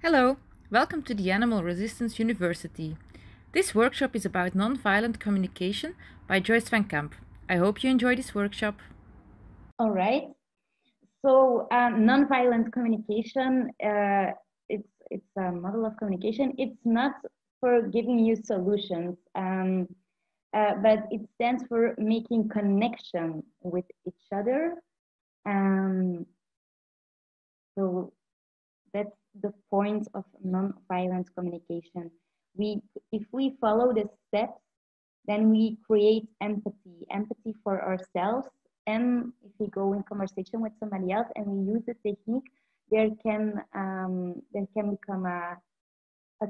Hello, welcome to the Animal Resistance University. This workshop is about nonviolent communication by Joyce van Kamp. I hope you enjoy this workshop. All right. So nonviolent communication, it's a model of communication. It's not for giving you solutions, but it stands for making connection with each other. So that's the point of nonviolent communication. If we follow the steps, then we create empathy for ourselves. And if we go in conversation with somebody else and we use the technique, there can become a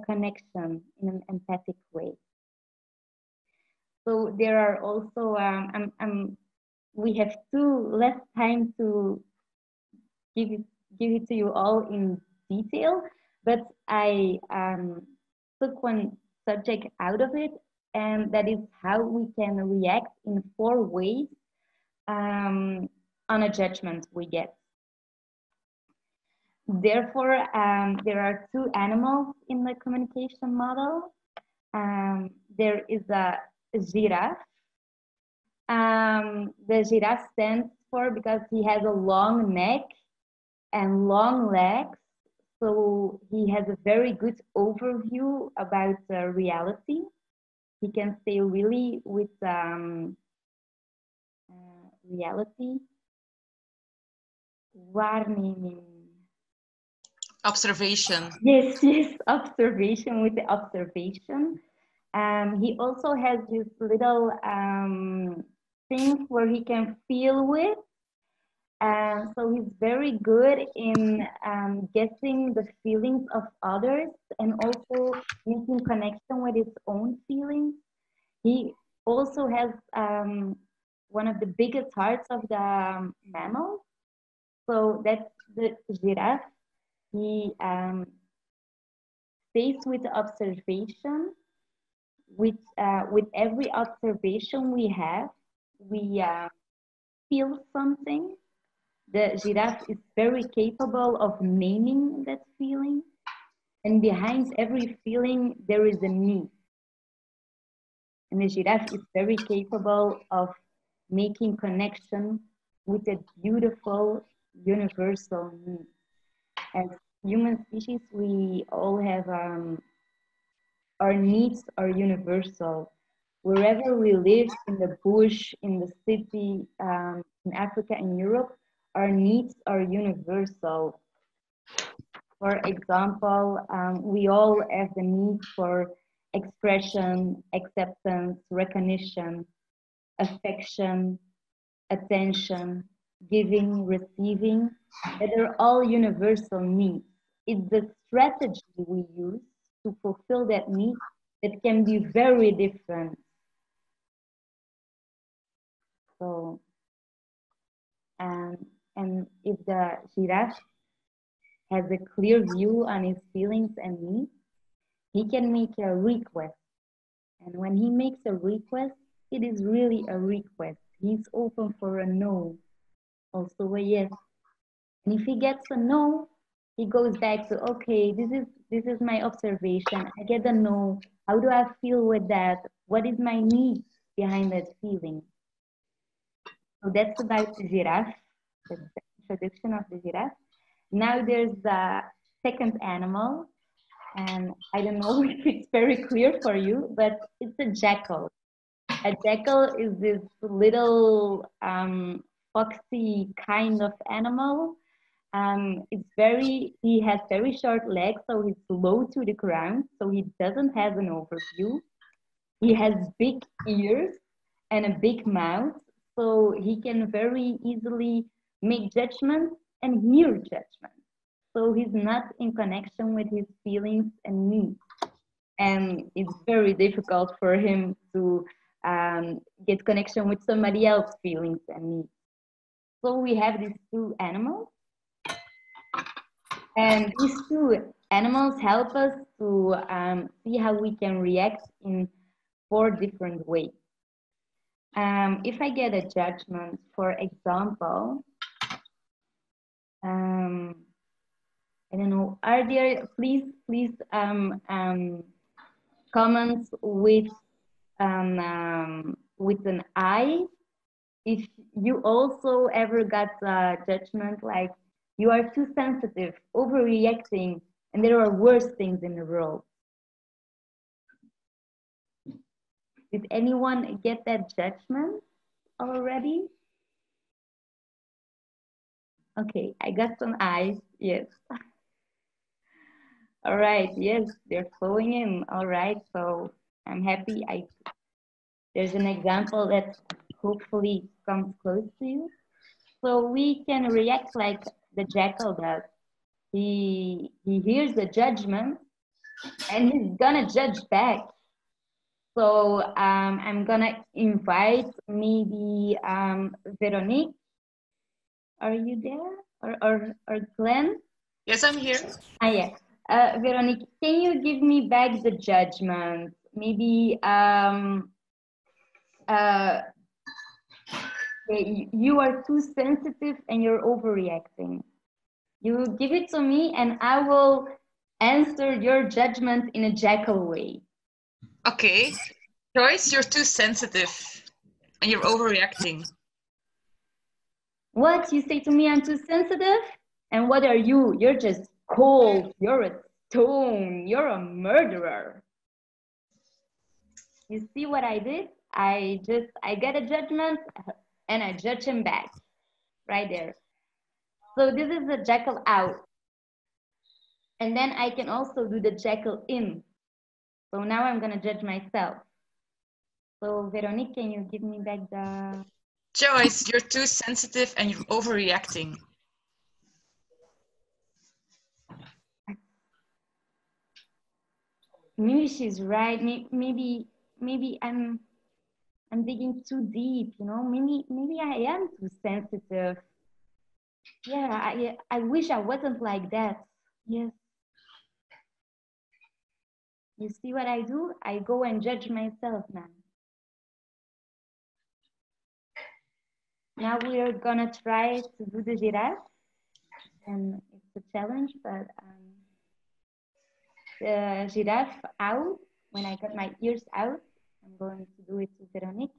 connection in an empathic way. So there are also we have less time to give it to you all in detail, but I took one subject out of it, and that is how we can react in 4 ways on a judgment we get. Therefore, there are 2 animals in the communication model. There is a giraffe. The giraffe stands for because he has a long neck and long legs, so he has a very good overview about reality. He can stay really with reality. Waarneming. Observation. Yes, observation, with the observation. He also has this little things where he can feel with. So he's very good in guessing the feelings of others and also making connection with his own feelings. He also has one of the biggest hearts of the mammals. So that's the giraffe. He stays with observation. With every observation we have, we feel something. The giraffe is very capable of naming that feeling, and behind every feeling there is a need. And the giraffe is very capable of making connection with a beautiful universal need. As human species, we all have our needs are universal. Wherever we live, in the bush, in the city, in Africa, in Europe, our needs are universal. For example, we all have the need for expression, acceptance, recognition, affection, attention, giving, receiving. That are all universal needs. It's the strategy we use to fulfill that need that can be very different. So, and if the giraffe has a clear view on his feelings and needs, he can make a request. And when he makes a request, it is really a request. He's open for a no, also a yes. And if he gets a no, he goes back to, okay, this is my observation. I get a no. How do I feel with that? What is my need behind that feeling? So that's about the giraffe, the introduction of the giraffe. Now there's the second animal, and I don't know if it's very clear for you, but it's a jackal. A jackal is this little foxy kind of animal. He has very short legs, so he's low to the ground, so he doesn't have an overview. He has big ears and a big mouth, so he can very easily make judgments and hear judgments. So he's not in connection with his feelings and needs. And it's very difficult for him to get connection with somebody else's feelings and needs. So we have these 2 animals. And these 2 animals help us to see how we can react in 4 different ways. If I get a judgment, for example, I don't know. Are there, please, comments with an I? If you also ever got a judgment like you are too sensitive, overreacting, and there are worse things in the world. Did anyone get that judgment already? Okay, I got some eyes. Yes. All right. Yes, they're flowing in. All right. So I'm happy. There's an example that hopefully comes close to you. So we can react like the jackal does. He hears the judgment and he's gonna judge back. So I'm gonna invite maybe Veronique. Are you there? Or Glenn? Yes, I'm here. Ah, yeah. Veronique, can you give me back the judgment? Maybe you are too sensitive and you're overreacting. You give it to me and I will answer your judgment in a jackal way. Okay. Joyce, you're too sensitive and you're overreacting. What? You say to me I'm too sensitive? And what are you? You're just cold. You're a stone. You're a murderer. You see what I did? I get a judgment and I judge him back right there. So this is the jackal out. And then I can also do the jackal in. So now I'm gonna judge myself. So Veronique, can you give me back the... Joyce, you're too sensitive and you're overreacting. Maybe she's right. Maybe I'm digging too deep, you know. Maybe I am too sensitive. Yeah, I wish I wasn't like that. Yes. You see what I do? I go and judge myself now. Now we are gonna try to do the giraffe, and it's a challenge, but the giraffe out, when I got my ears out, I'm going to do it to Veronique.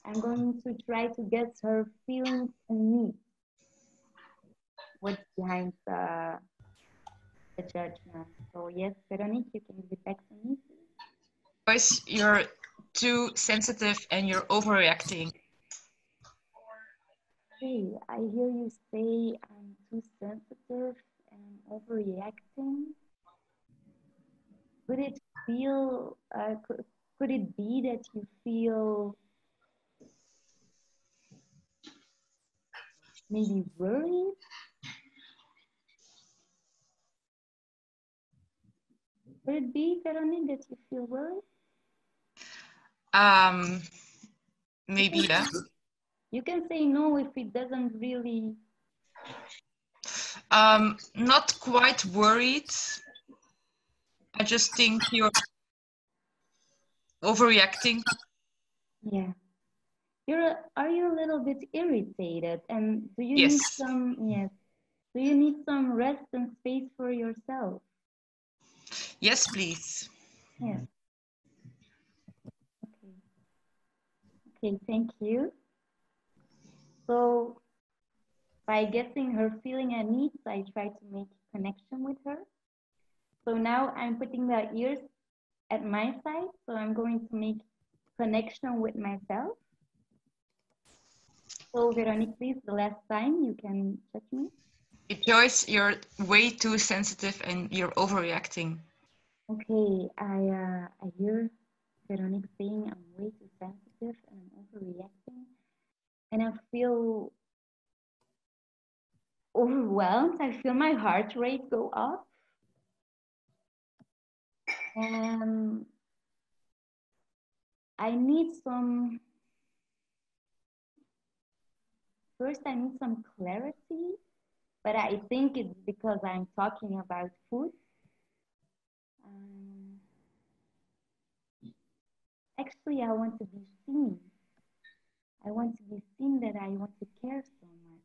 I'm going to try to get her feelings and needs. What's behind the judgment? So yes, Veronique, you can give it back to me. Joyce, you're too sensitive and you're overreacting. Hey, I hear you say I'm too sensitive and I'm overreacting. Could it feel, could it be that you feel maybe worried? Could it be, Veronique, that you feel worried? Maybe, yeah. You can say no if it doesn't really... Not quite worried. I just think you're overreacting. Yeah. Are you a little bit irritated? And do you Yes. need some, yes, do you need some rest and space for yourself? Yes, please. Yes. Okay. Okay, thank you. So by guessing her feeling and needs, I try to make connection with her. So now I'm putting the ears at my side. So I'm going to make connection with myself. So Veronique, please, the last time you can touch me. Joyce, you're way too sensitive and you're overreacting. Okay, I hear Veronique saying I'm way too sensitive and I'm overreacting. And I feel overwhelmed. I feel my heart rate go up. And I need some, first I need some clarity, but I think it's because I'm talking about food. Actually, I want to be seen. I want to be seen that I want to care so much.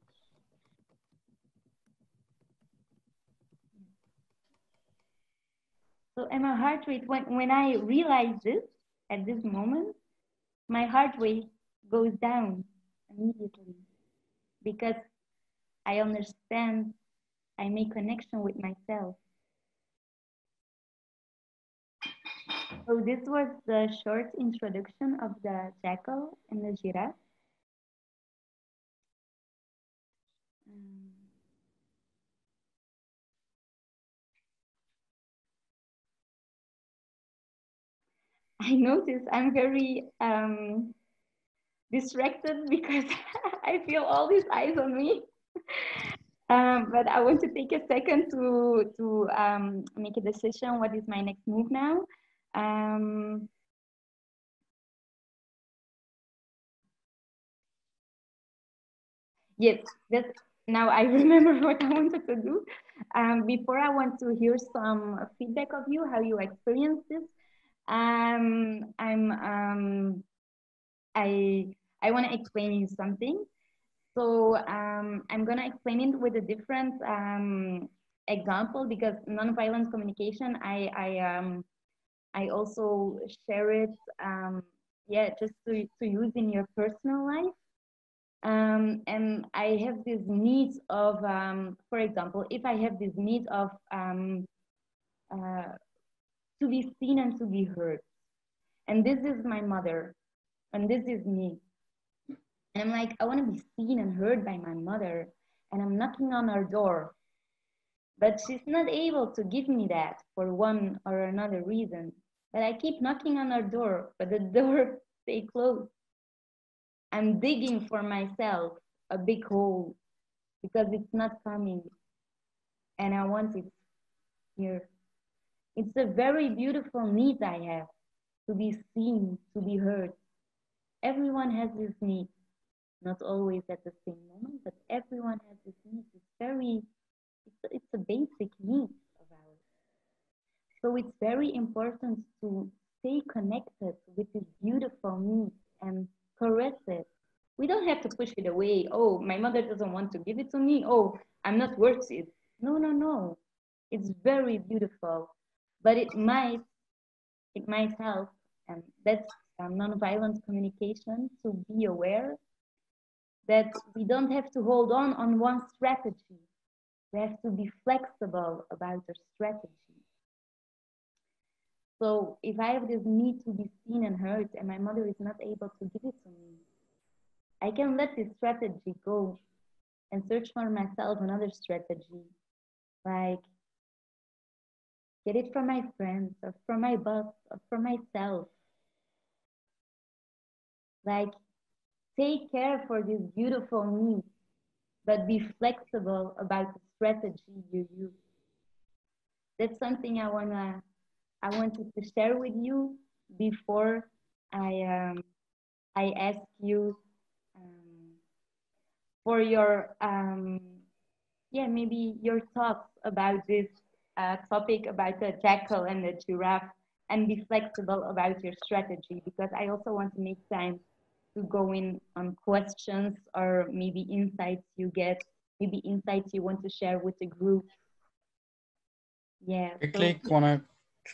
So, and my heart rate, when I realize this at this moment, my heart rate goes down immediately because I understand, I make connection with myself. So this was the short introduction of the jackal and the giraffe. I notice I'm very distracted because I feel all these eyes on me. But I want to take a second to make a decision. What is my next move now? Yes, that's now I remember what I wanted to do. Before I want to hear some feedback of you, how you experience this. I want to explain you something. So I'm gonna explain it with a different example because nonviolent communication. I also share it. Yeah, just to use in your personal life. And I have this need of, for example, if I have this need of to be seen and to be heard, and this is my mother, and this is me, and I'm like, I want to be seen and heard by my mother, and I'm knocking on her door, but she's not able to give me that for one or another reason. But I keep knocking on her door, but the door stay closed. I'm digging for myself a big hole because it's not coming, and I want it here. It's a very beautiful need I have to be seen, to be heard. Everyone has this need, not always at the same moment, but everyone has this need. It's a basic need of ours. So it's very important to stay connected with this beautiful need and caress it. We don't have to push it away. Oh, my mother doesn't want to give it to me. Oh, I'm not worth it. No, no, no. It's very beautiful, but it might help, and that's nonviolent communication, to be aware that we don't have to hold on one strategy. We have to be flexible about our strategy. So if I have this need to be seen and heard and my mother is not able to give it to me, I can let this strategy go and search for myself another strategy, like get it from my friends or from my boss or from myself. Like take care for this beautiful need, but be flexible about the strategy you use. That's something I wanted to share with you before I ask you for your maybe your thoughts about this topic about the jackal and the giraffe, and be flexible about your strategy, because I also want to make time to go in on questions or maybe insights you get, maybe insights you want to share with the group. Yeah. Quickly, wanna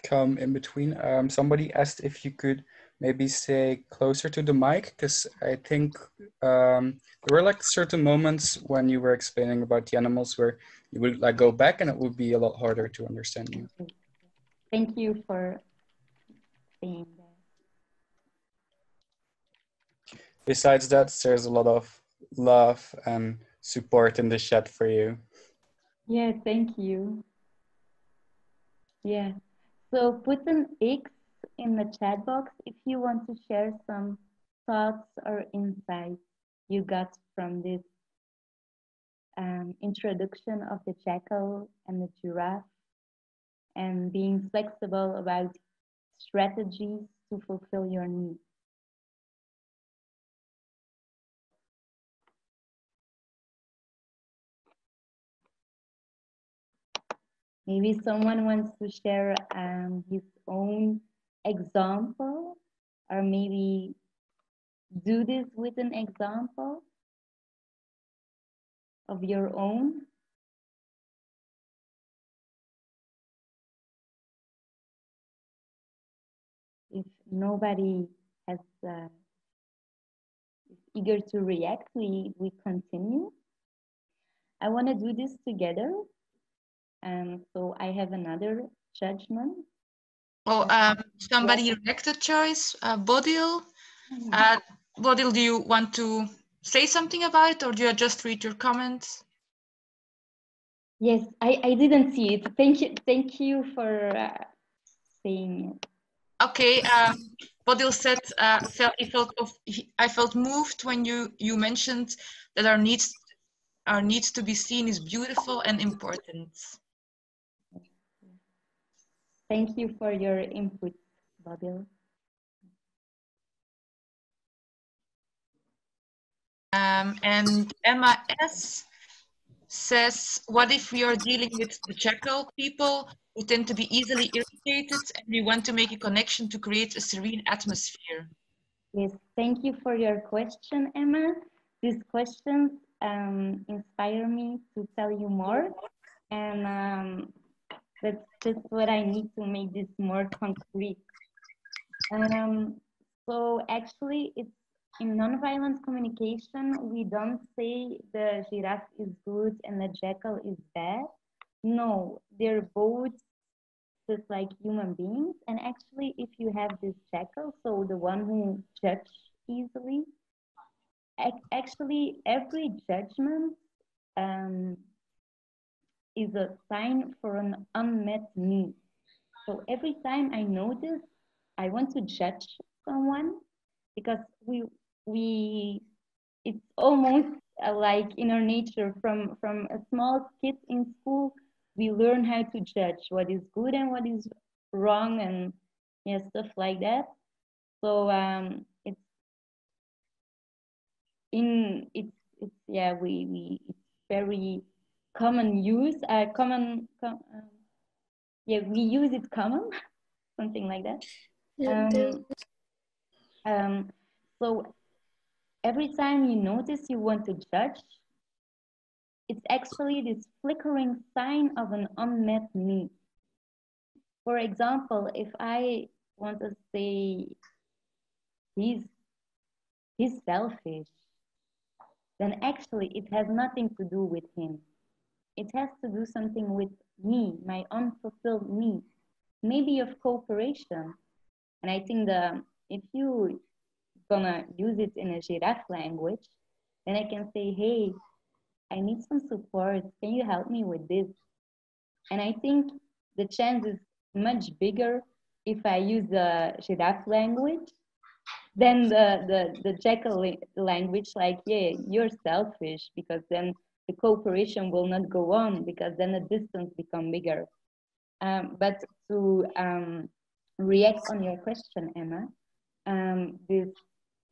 come in between. Somebody asked if you could maybe say closer to the mic, because I think there were like certain moments when you were explaining about the animals where you would like go back and it would be a lot harder to understand you. Thank you for saying that. Besides that, there's a lot of love and support in the chat for you. Yeah, thank you. Yeah. So put an X in the chat box if you want to share some thoughts or insights you got from this introduction of the jackal and the giraffe, and being flexible about strategies to fulfill your needs. Maybe someone wants to share his own example, or maybe do this with an example of your own. if nobody has is eager to react, we continue. I want to do this together. So I have another judgment. Oh, somebody reacted, Joyce. Bodil. Bodil, do you want to say something about it, or do you just read your comments? Yes, I didn't see it. Thank you for saying it. Okay. Bodil said, I felt moved when you mentioned that our needs to be seen is beautiful and important. Thank you for your input, Bodil. And Emma S says, what if we are dealing with the jackal people who tend to be easily irritated and we want to make a connection to create a serene atmosphere? Yes, thank you for your question, Emma. These questions inspire me to tell you more. And that's just what I need to make this more concrete. So actually, it's in nonviolent communication, we don't say the giraffe is good and the jackal is bad. No, they're both just like human beings. And actually, if you have this jackal, so the one who judge easily, actually every judgment is a sign for an unmet need. So every time I notice I want to judge someone, because we it's almost like in our nature from a small kid in school, we learn how to judge what is good and what is wrong, and yeah, stuff like that. So it's yeah, we it's very common use yeah, we use it common something like that. So every time you notice you want to judge, it's actually this flickering sign of an unmet need. For example, if I want to say he's selfish, then actually it has nothing to do with him. It has to do something with me, my unfulfilled needs, maybe of cooperation. And I think if you gonna use it in a giraffe language, then I can say, hey, I need some support. Can you help me with this? And I think the chance is much bigger if I use the giraffe language than the jackal language, like, yeah, you're selfish, because then the cooperation will not go on, because then the distance become bigger. But to react on your question, Emma,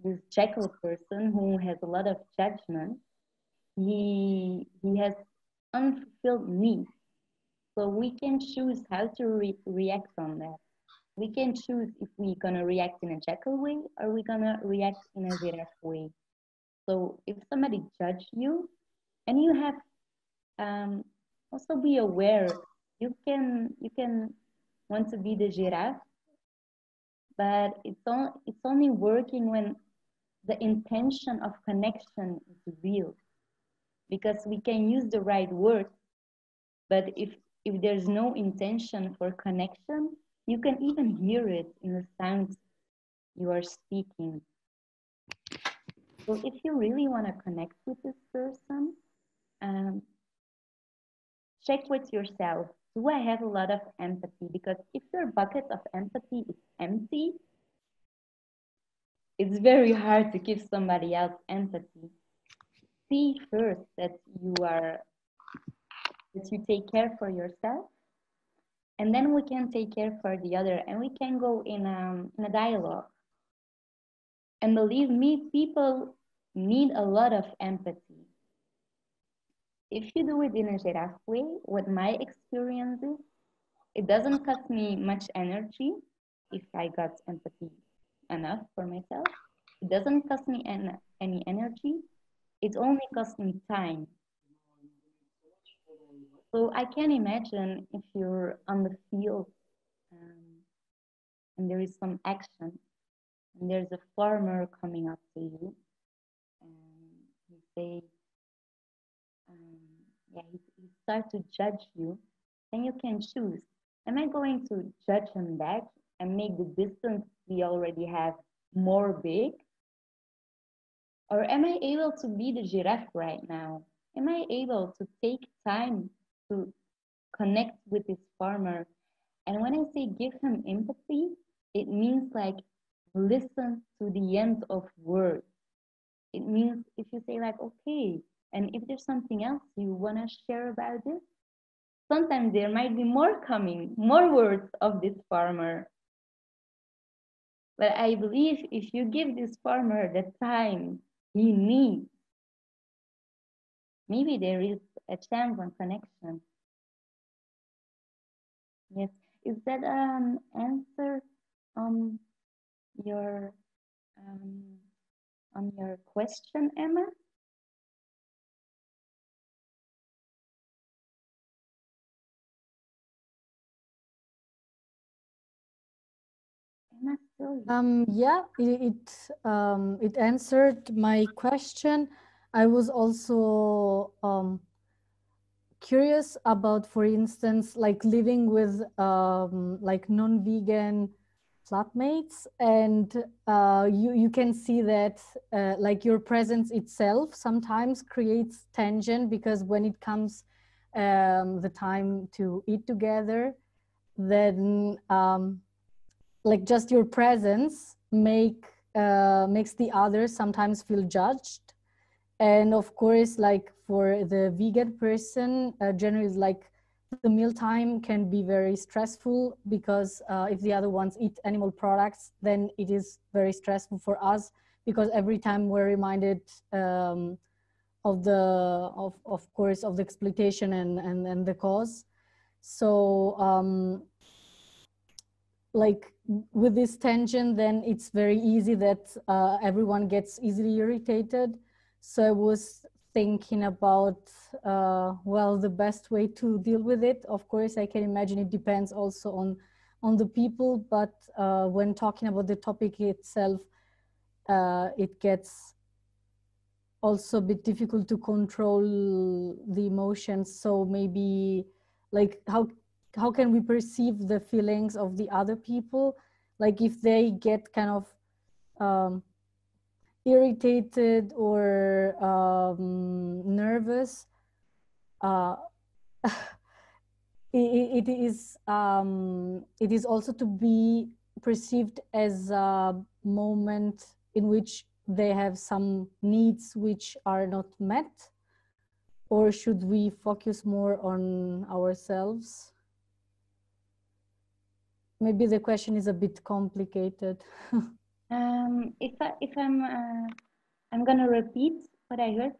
this jackal person who has a lot of judgment, he has unfulfilled needs. So we can choose how to react on that. We can choose if we're gonna react in a jackal way or we're gonna react in a giraffe way. So if somebody judge you, and you have also be aware, you can want to be the giraffe, but it's only working when the intention of connection is real, because we can use the right words, but if there's no intention for connection, you can even hear it in the sounds you are speaking. So if you really want to connect with this person, check with yourself. Do I have a lot of empathy? Because if your bucket of empathy is empty, it's very hard to give somebody else empathy. See first that you take care for yourself, and then we can take care for the other, and we can go in a dialogue. And believe me, people need a lot of empathy. If you do it in a giraffe way, what my experience is, it doesn't cost me much energy if I got empathy enough for myself. It doesn't cost me any energy. It only costs me time. So I can imagine if you're on the field and there is some action, and there's a farmer coming up to you, and he say, yeah, he start to judge you, then you can choose. Am I going to judge him back and make the distance we already have more big? Or am I able to be the giraffe right now? Am I able to take time to connect with this farmer? And when I say give him empathy, it means like listen to the end of words. It means if you say like, okay, and if there's something else you want to share about this, sometimes there might be more coming, more words of this farmer. But I believe if you give this farmer the time he needs, maybe there is a chance on connection. Yes, is that an answer on your question, Emma? Emma, still? Yeah, it answered my question. I was also curious about, for instance, like living with like non-vegan flatmates, and you can see that like your presence itself sometimes creates tension, because when it comes the time to eat together, then like just your presence makes the others sometimes feel judged. And of course, like for the vegan person, generally like the mealtime can be very stressful, because if the other ones eat animal products, then it is very stressful for us, because every time we're reminded of course of the exploitation and the cause. So like with this tension, then it's very easy that everyone gets easily irritated. So I was thinking about, well, the best way to deal with it. Of course, I can imagine it depends also on the people, but when talking about the topic itself, it gets also a bit difficult to control the emotions. So maybe like how can we perceive the feelings of the other people? Like if they get kind of irritated or nervous, it is also to be perceived as a moment in which they have some needs which are not met, or should we focus more on ourselves? Maybe the question is a bit complicated. If I'm gonna repeat what I heard.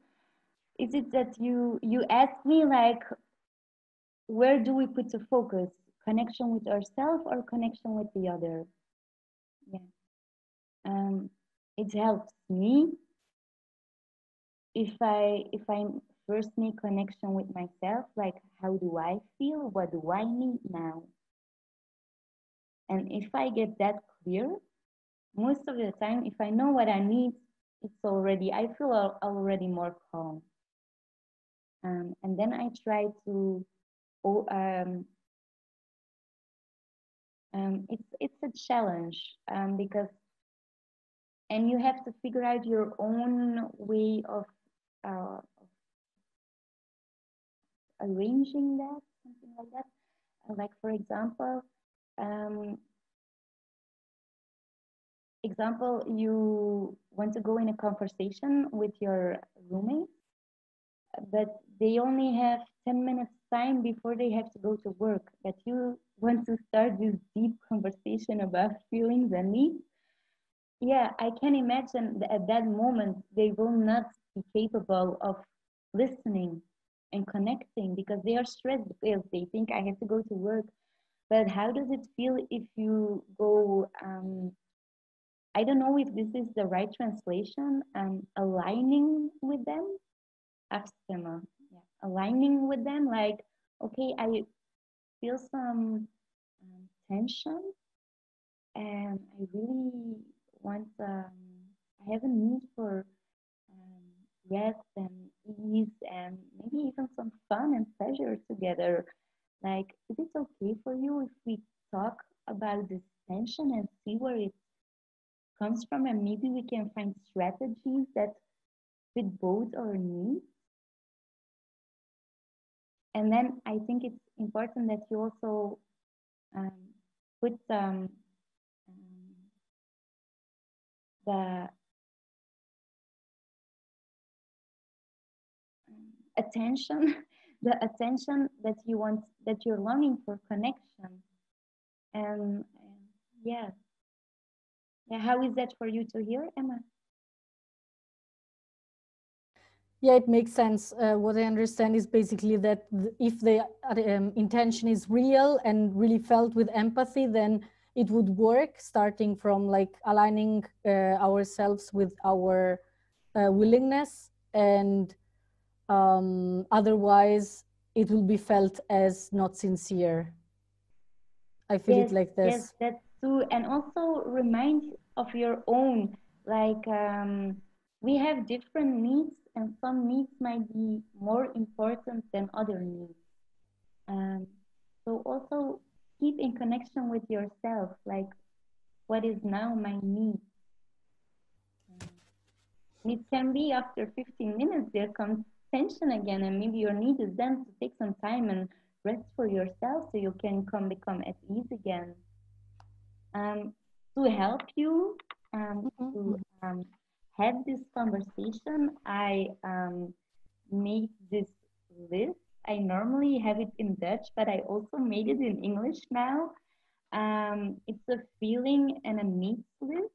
Is it that you asked me like, where do we put the focus? Connection with ourselves or connection with the other? Yeah. It helps me if I first make connection with myself, like how do I feel? What do I need now? And if I get that clear, most of the time, if I know what I need, I feel already more calm. And then I try to, it's a challenge because, and you have to figure out your own way of arranging that, something like that. Like for example, you want to go in a conversation with your roommate, but they only have 10 minutes time before they have to go to work, but you want to start this deep conversation about feelings and needs. Yeah, I can imagine that at that moment they will not be capable of listening and connecting because they are stressed because they think I have to go to work. But how does it feel if you go, I don't know if this is the right translation, aligning with them, afstema, yeah, aligning with them, like, okay, I feel some tension, and I really want, I have a need for rest and ease and maybe even some fun and pleasure together. Like, is it okay for you if we talk about this tension and see where it comes from, and maybe we can find strategies that fit both our needs? And then I think it's important that you also put the attention, the attention that you want, that you're longing for connection. And yeah, how is that for you to hear, Emma? Yeah, it makes sense. What I understand is basically that if the intention is real and really felt with empathy, then it would work, starting from like aligning ourselves with our willingness, and otherwise it will be felt as not sincere. I feel it like this. Yes, that's true. And also remind of your own, like we have different needs, and some needs might be more important than other needs. So also keep in connection with yourself, like what is now my need? It can be after 15 minutes, there comes tension again, and maybe your need is then to take some time and rest for yourself so you can become at ease again. To help you to have this conversation, I made this list. I normally have it in Dutch, but I also made it in English now. It's a feeling and a needs list.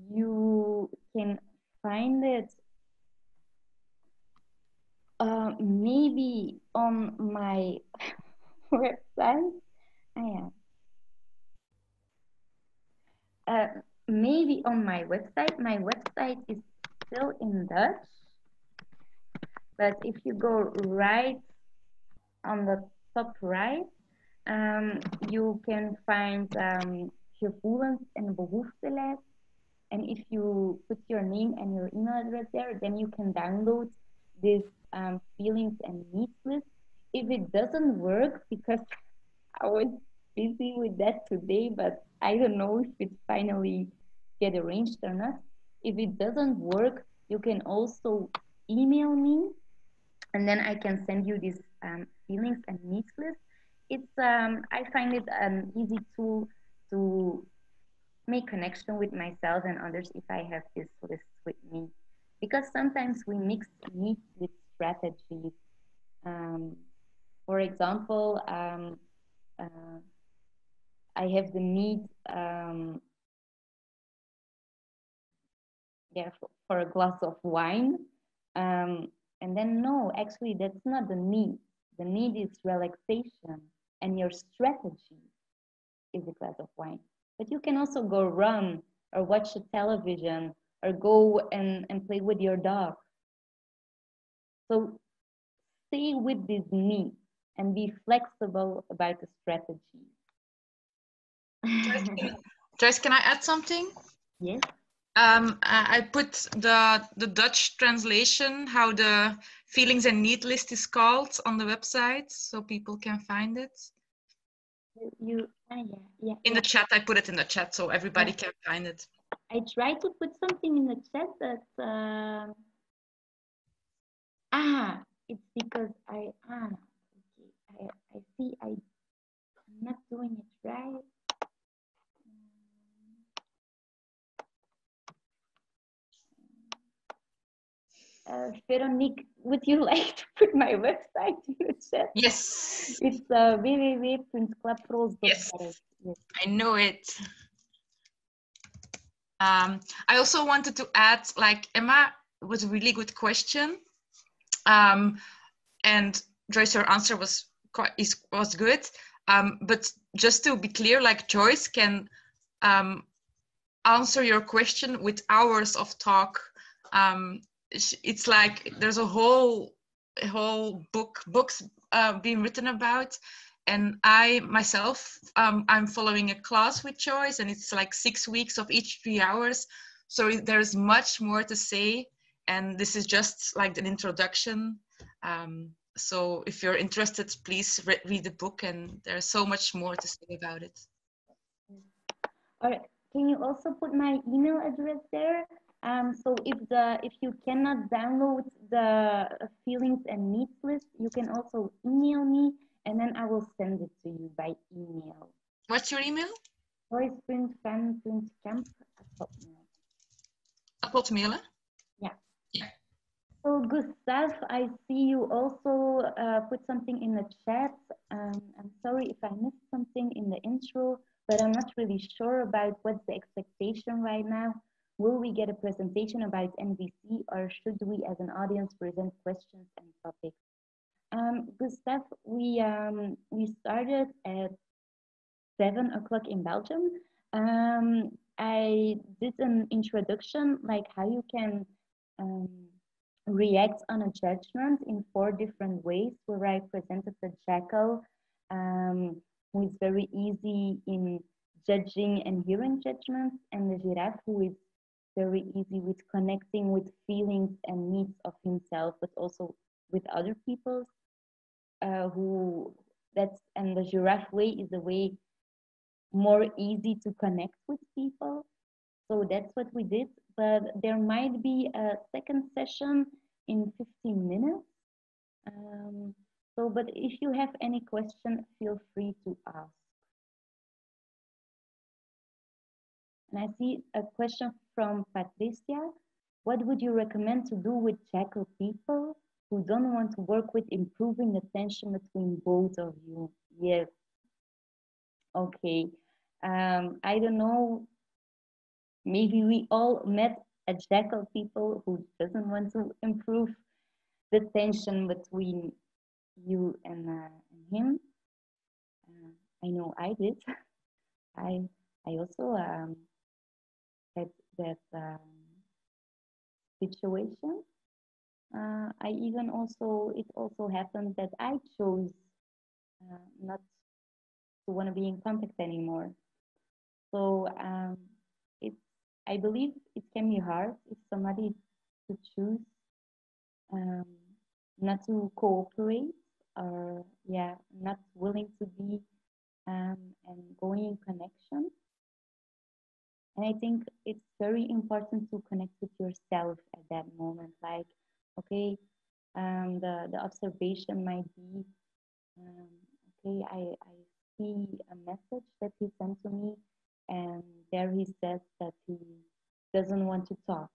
You can find it maybe on my website. Maybe on my website. My website is still in Dutch, but if you go right on the top right, you can find gevoelens en behoeftelijst. And if you put your name and your email address there, then you can download this feelings and needs list. If it doesn't work, because I was busy with that today, but I don't know if it finally get arranged or not. If it doesn't work, you can also email me, and then I can send you this feelings and needs list. It's I find it an easy tool to make connection with myself and others if I have this list with me, because sometimes we mix needs with strategies. For example, I have the need for a glass of wine, and then no, actually that's not the need. The need is relaxation, and your strategy is a glass of wine. But you can also go run or watch a television or go and play with your dog. So stay with this need and be flexible about the strategy. Joyce, can I add something? Yes. I put the Dutch translation, how the feelings and need list is called, on the website, so people can find it. In the chat, I put it in the chat so everybody can find it. I tried to put something in the chat, but it's because I see I'm not doing it right. Veronique, would you like to put my website in the chat? Yes. It's www.klaproos.org. Yes, I know it. I also wanted to add, like Emma, it was a really good question. And Joyce, your answer was good. But just to be clear, like Joyce can answer your question with hours of talk. It's like there's a whole books being written about, And I myself, I'm following a class with Joyce, and it's like 6 weeks of each 3 hours. So there's much more to say, and this is just like an introduction. So if you're interested, please read the book, and there's so much more to say about it. Or can you also put my email address there? So if you cannot download the feelings and needs list, you can also email me, and then I will send it to you by email. What's your email? Joyce.fan.camp@hotmail. Yeah. Yeah. So Gustav, I see you also put something in the chat. I'm sorry if I missed something in the intro, but I'm not really sure about what's the expectation right now. Will we get a presentation about NVC, or should we as an audience present questions and topics? Gustav, we started at 7 o'clock in Belgium. I did an introduction, like how you can react on a judgment in 4 different ways, where I presented the jackal, who is very easy in judging and hearing judgments, and the giraffe, who is very easy with connecting with feelings and needs of himself, but also with other people. And the giraffe way is a way more easy to connect with people. So that's what we did, but there might be a second session in 15 minutes. But if you have any question, feel free to ask. And I see a question from Patricia. What would you recommend to do with jackal people who don't want to work with improving the tension between both of you? Yes. Okay. I don't know. Maybe we all met a jackal people who doesn't want to improve the tension between you and him. I know I did. I also had that situation. It also happened that I chose not to want to be in contact anymore. So I believe it can be hard if somebody to choose not to cooperate, or not willing to be and going in connection. And I think it's very important to connect with yourself at that moment. Like, okay, the observation might be, okay, I see a message that he sent to me, and there he says that he doesn't want to talk.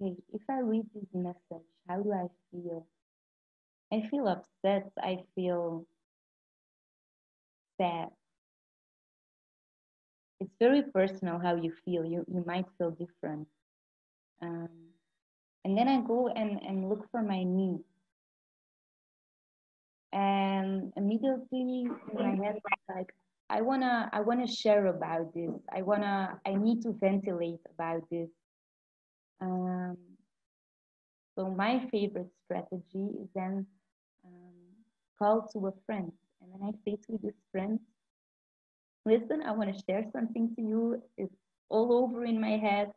Okay, if I read this message, how do I feel? I feel upset. I feel sad. It's very personal how you feel. You might feel different. And then I go and look for my needs. And immediately in my head, like, I wanna share about this. I need to ventilate about this. So my favorite strategy is then call to a friend, and then I say to this friend, listen, I want to share something to you. It's all over in my head.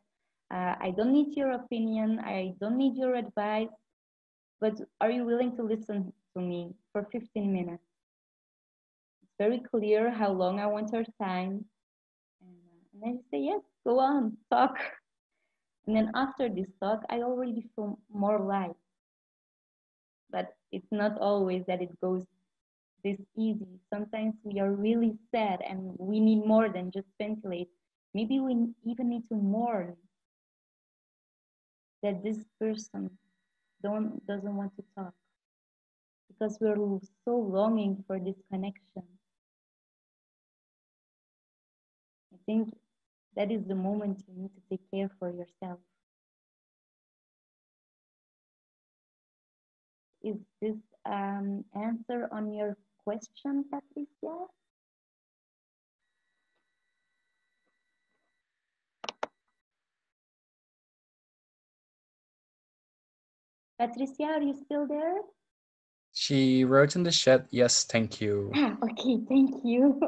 I don't need your opinion. I don't need your advice. But are you willing to listen to me for 15 minutes? It's very clear how long I want your time. And then you say, yes, go on, talk. And then after this talk, I already feel more light. But it's not always that it goes this easy. Sometimes we are really sad and we need more than just ventilate. Maybe we even need to mourn that this person doesn't want to talk, because we're so longing for this connection. I think that is the moment you need to take care for yourself. Is this answer on your question, Patricia? Patricia, are you still there? She wrote in the chat, yes, thank you. Ah, okay, thank you.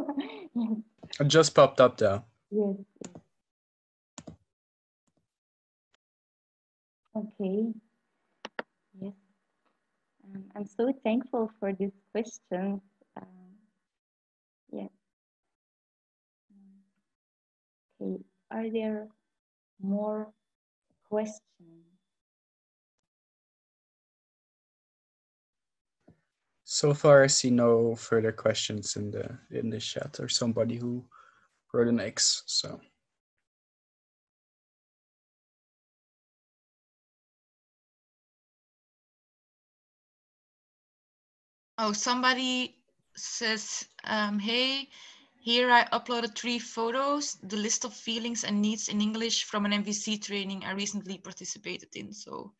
Yes, It just popped up though. yes. Okay, yes. I'm so thankful for this question. Yes. Okay, are there more questions? So far, I see no further questions in the chat or somebody who wrote an X. So Oh, somebody says, hey, here I uploaded 3 photos, the list of feelings and needs in English from an MVC training I recently participated in. So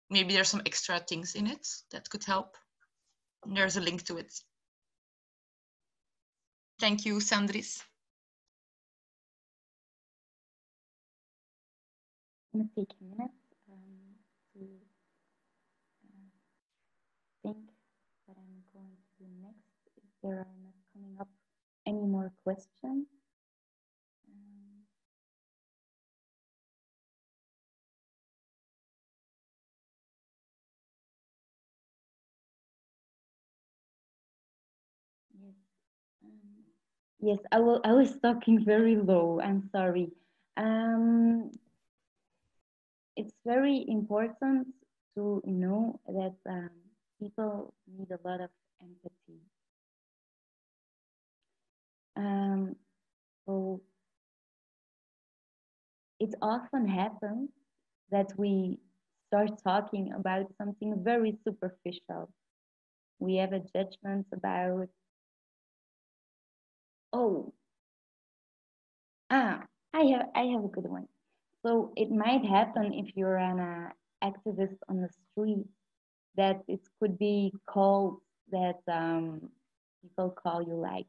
maybe there's some extra things in it that could help. There's a link to it. Thank you, Sandris. I'm gonna take a minute to think what I'm going to do next. If there are not coming up any more questions. Yes. Yes, I was talking very low. I'm sorry. It's very important to know that people need a lot of empathy. So it often happens that we start talking about something very superficial. We have a judgment about, oh, I have a good one. So it might happen if you're an activist on the street that it could be called that people call you like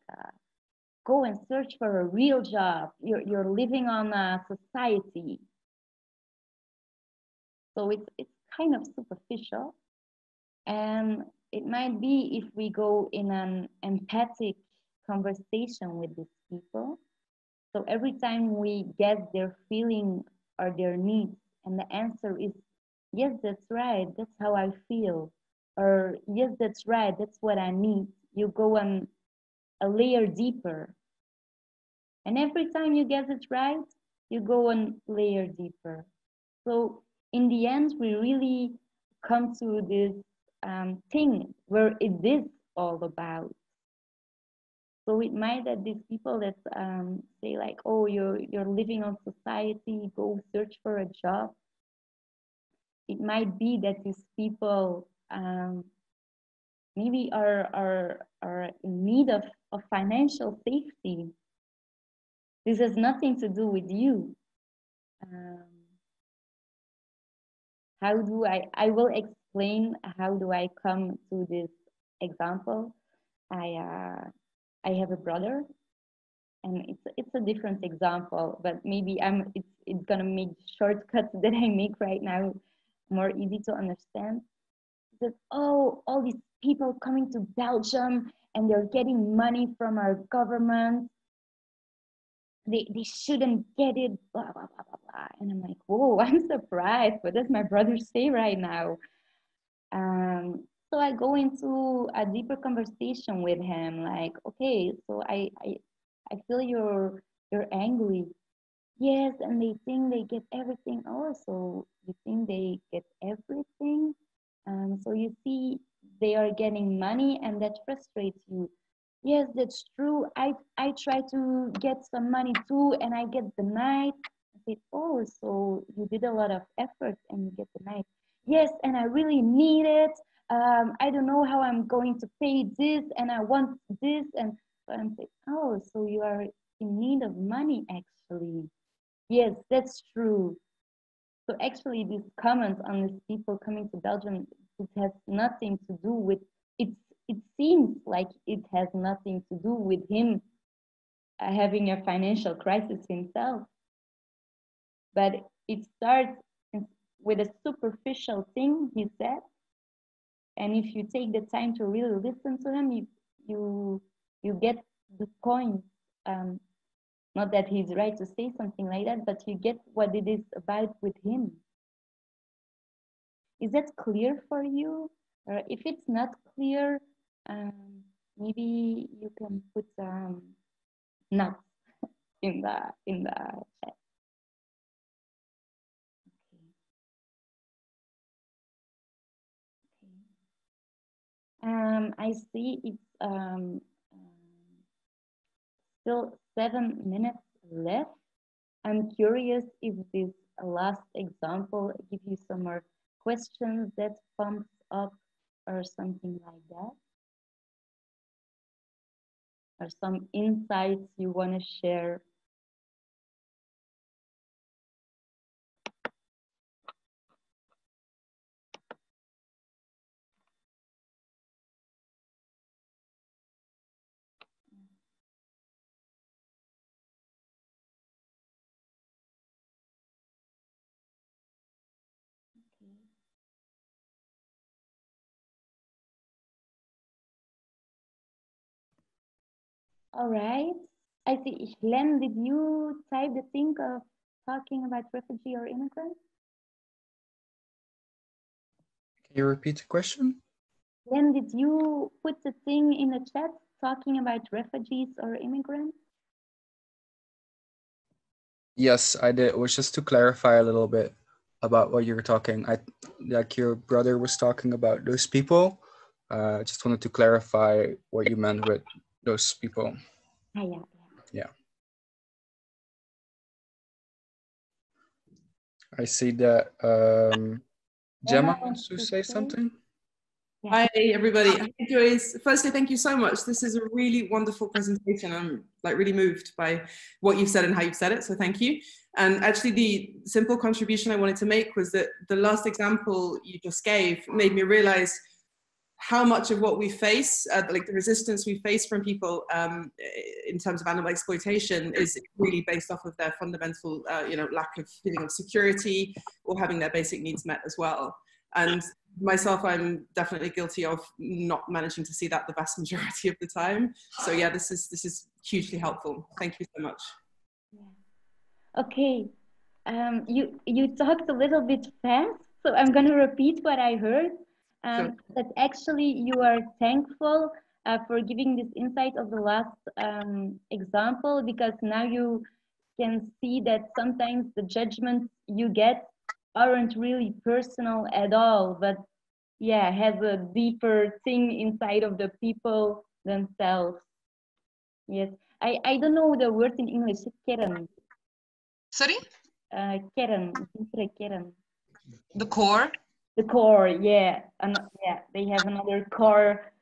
go and search for a real job. You're living on a society. So it's kind of superficial, and it might be if we go in an empathic conversation with these people. So every time we get their feeling or their needs, and the answer is, yes, that's right, that's how I feel, or yes, that's right, that's what I need. You go on a layer deeper. And every time you get it right, you go one layer deeper. So in the end, we really come to this thing where it is all about. So it might that these people that say like, oh, you're living on society, go search for a job. It might be that these people maybe are in need of financial safety. This has nothing to do with you. How do I will explain how do I come to this example. I have a brother, and it's a different example, but maybe it's gonna make shortcuts that I make right now more easy to understand. That, oh, all these people coming to Belgium and they're getting money from our government, they shouldn't get it, blah blah blah blah blah. And I'm like, whoa, I'm surprised. What does my brother say right now? So I go into a deeper conversation with him, like, okay, so I feel you're angry. Yes, and they think they get everything. Oh, so you think they get everything? So you see, they are getting money, and that frustrates you. Yes, that's true. I try to get some money too, and I get denied. I say, oh, so you did a lot of effort and you get denied. Yes, and I really need it. I don't know how I'm going to pay this, and I want this, and so I'm saying, oh, so you are in need of money actually. Yes, that's true. So actually, these comments on these people coming to Belgium, it has nothing to do with it. It seems like it has nothing to do with him having a financial crisis himself, but it starts with a superficial thing he said, And if you take the time to really listen to him, you get the point. Not that he's right to say something like that, but you get what it is about with him. Is that clear for you? Or if it's not clear, maybe you can put nuts in the chat. Okay. I see it's still 7 minutes left. I'm curious if this last example gives you some more questions that pumps up or something like that. Or some insights you want to share. All right. I see. Glenn, did you type the thing of talking about refugee or immigrant? Can you repeat the question? Glenn, did you put the thing in the chat talking about refugees or immigrants? Yes, I did. It was just to clarify a little bit about what you were talking. Like your brother was talking about those people. I just wanted to clarify what you meant with those people. Yeah. I see that Gemma wants to say something. Hi everybody. Hi Joyce. Firstly, thank you so much. This is a really wonderful presentation. I'm like really moved by what you've said and how you've said it, so thank you. And actually the simple contribution I wanted to make was that the last example you just gave made me realize how much of what we face, like the resistance we face from people in terms of animal exploitation is really based off of their fundamental lack of feeling of security or having their basic needs met as well. And myself, I'm definitely guilty of not managing to see that the vast majority of the time. So yeah, this is hugely helpful. Thank you so much. Yeah. Okay, you talked a little bit fast, so I'm going to repeat what I heard. Sure. That actually you are thankful for giving this insight of the last example, because now you can see that sometimes the judgments you get aren't really personal at all, but yeah, has a deeper thing inside of the people themselves. Yes, I don't know the word in English, kern. Sorry? Kern, kern. The core? The core, yeah. And yeah, they have another core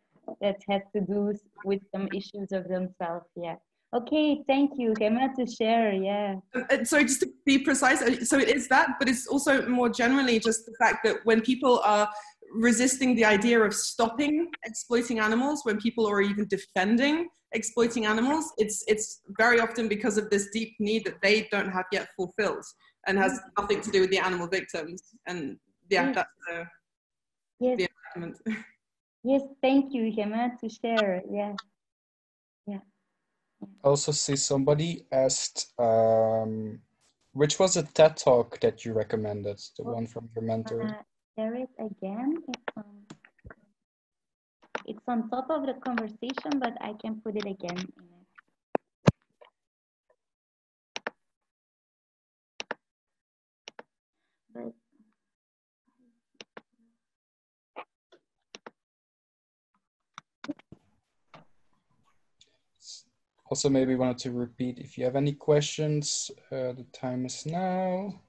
that has to do with some issues of themselves, yeah. Okay, thank you, Gemma, to share, yeah. Sorry, just to be precise, so it is that, but it's also more generally just the fact that when people are resisting the idea of stopping exploiting animals, when people are even defending exploiting animals, it's very often because of this deep need that they don't have yet fulfilled and has nothing to do with the animal victims. And yeah, yes. That's the argument. Yes, thank you, Gemma, to share, yeah. Yeah. I also see somebody asked, which was a TED Talk that you recommended, the one from your mentor? There is again, it's on top of the conversation, but I can put it again in it. But also maybe wanted to repeat, if you have any questions, the time is now.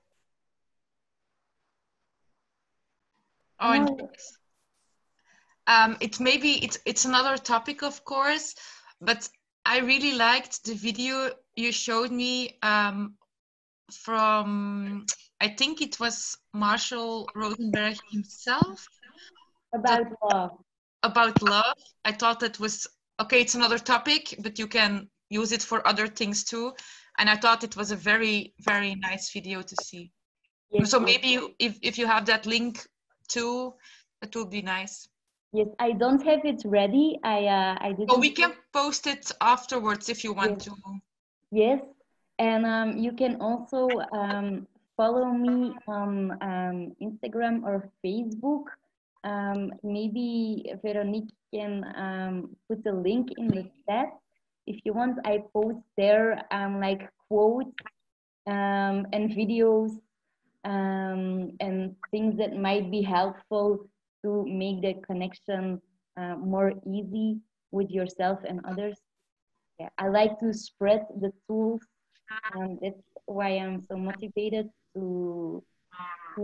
It's another topic, of course, but I really liked the video you showed me from, I think it was Marshall Rosenberg himself. About love. About love. I thought that was, okay, it's another topic, but you can use it for other things too. And I thought it was a very, very nice video to see. Yes, so maybe if you have that link too, it would be nice. Yes, I don't have it ready. I didn't. Oh, we can post it afterwards if you want to. Yes, and you can also follow me on Instagram or Facebook. Maybe Veronique can put the link in the chat. If you want, I post there like quotes and videos and things that might be helpful to make the connection more easy with yourself and others. Yeah, I like to spread the tools, and that's why I'm so motivated to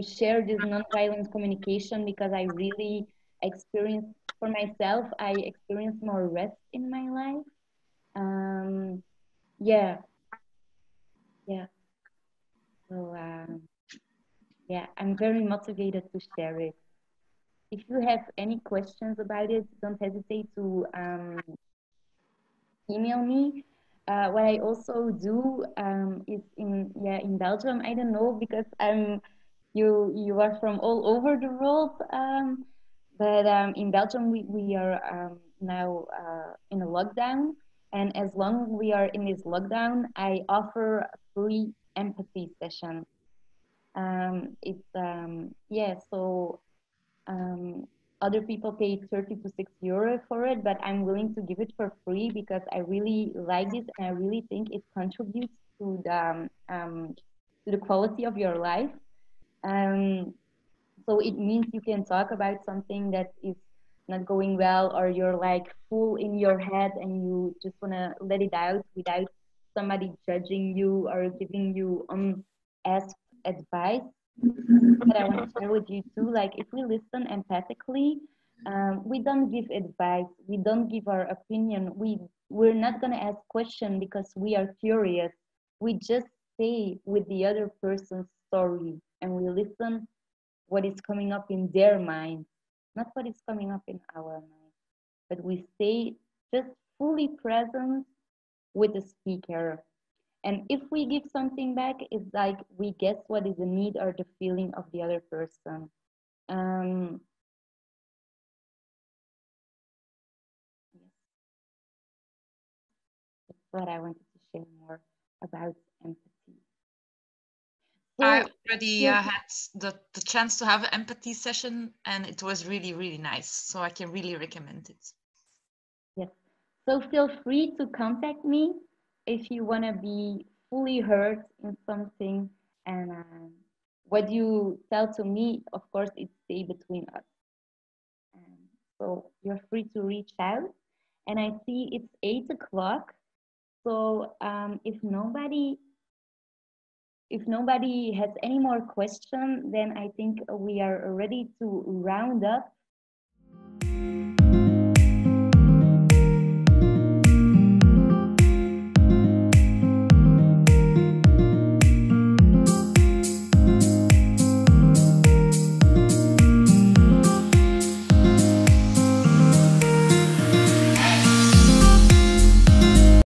share this nonviolent communication, because I really experienced for myself. I experienced more rest in my life. Yeah, yeah. So yeah, I'm very motivated to share it. If you have any questions about it, don't hesitate to email me. What I also do is in Belgium. I don't know, because you are from all over the world, but in Belgium we are now in a lockdown, and as long as we are in this lockdown, I offer a free empathy session. It's yeah, so other people pay 30 to 60 euro for it, but I'm willing to give it for free because I really like this, and I really think it contributes to the quality of your life. So it means you can talk about something that is not going well, or you're like full in your head and you just want to let it out without somebody judging you or giving you unasked advice. That I want to share with you too. Like, if we listen empathically, we don't give advice, we don't give our opinion, we're not gonna ask questions because we are curious. We just stay with the other person's story and we listen what is coming up in their mind, not what is coming up in our mind. But we stay just fully present with the speaker. And if we give something back, it's like we guess what is the need or the feeling of the other person. Yes. That's what I wanted to share more about empathy. So, I already had the chance to have an empathy session, and it was really, really nice. So I can really recommend it. yes. So feel free to contact me if you want to be fully heard in something. And what you tell to me, of course, it stays between us. So you're free to reach out. And I see it's 8 o'clock. So if nobody has any more questions, then I think we are ready to round up.